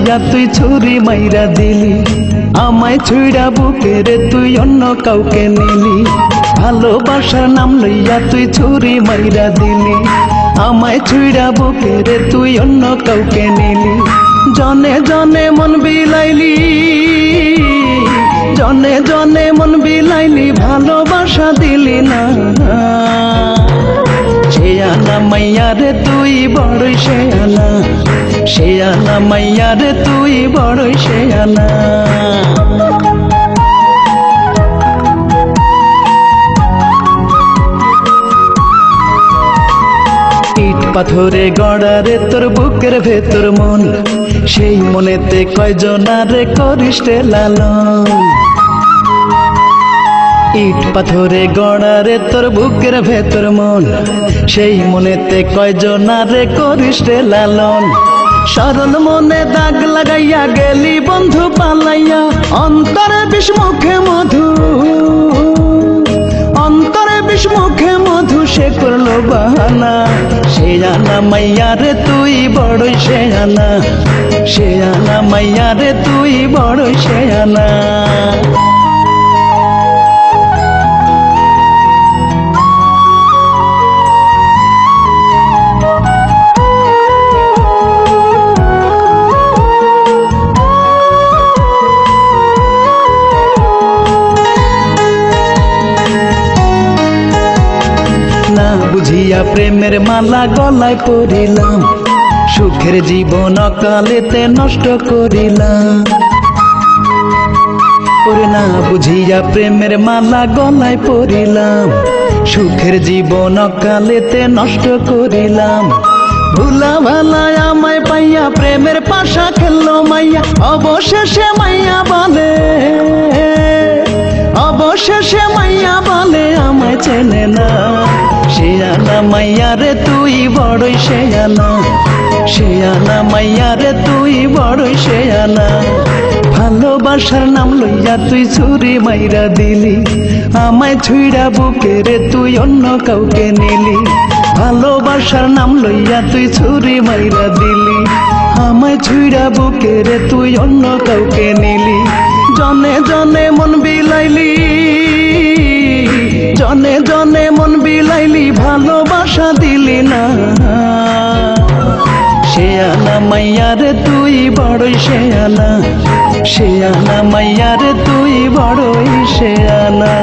লইয়া তুই ছুরি মাইরা দিলি, আমায় ছুঁড়া বুকে রে তুই অন্য কাউকে নিলি। ভালোবাসার নাম লইয়া তুই ছুরি মাইরা দিলি, আমায় ছুঁড়া বুকে রে তুই অন্য কাউকে নিলি। জনে জনে মন বিলাইলি, জনে জনে মন বিলাইলি, ভালোবাসা দিলি না। শেয়ানা মাইয়া রে তুই বড়ই শেয়ানা, শেয়ানা মাইয়া রে তুই বড়ই শেয়ানা। ইট পাথরে গড়া রে তোর বুকের ভেতর মন, সেই মনেতে কয়জনারে করিস রে লালন। ইট পাথরে গড়া রে তোর বুকের ভেতর মন, সেই মনেতে কয়জনারে করিস রে লালন। সরল মনে দাগ লাগাইয়া গেলি বন্ধু পালাইয়া, অন্তরে বিষ মুখে মধু, অন্তরে বিষ মুখে মধু সে করলো বাহানা। শেয়ানা মাইয়া রে তুই বড়ই শেয়ানা, শেয়ানা মাইয়া রে তুই বড়ই শেয়ানা। না বুঝিয়া প্রেমের মালা গলায় পরিলাম, সুখের জীবন অকালেতে নষ্ট করিলাম। ওরে না বুঝিয়া প্রেমের মালা গলায় পরিলাম, সুখের জীবন অকালেতে নষ্ট করিলাম। ভুলা ভালায় আমায় পাইয়া প্রেমের পাশা খেললো মাইয়া, অবশেষে মাইয়া বলে, অবশেষে মাইয়া বলে আমায় চেনে না। শেয়ানা মাইয়া রে তুই বড়ই শেয়ানা, শেয়ানা মাইয়া রে তুই বড়ই শেয়ানা। ভালোবাসার নাম লইয়া তুই ছুরি মাইরা দিলি, আমায় ছুঁড়া বুকে রে তুই অন্য কাউকে নিলি। ভালোবাসার নাম লইয়া তুই ছুরি মাইরা দিলি, আমায় ছুঁড়া বুকে রে তুই অন্য কাউকে নিলি। জনে জনে মন বিলাইলি, জনে জনে মন বিলাইলি, ভালোবাসা দিলি না। শেয়ানা মাইয়া রে তুই বড়ই শেয়ানা, শেয়ানা মাইয়া রে তুই বড়ই শেয়ানা।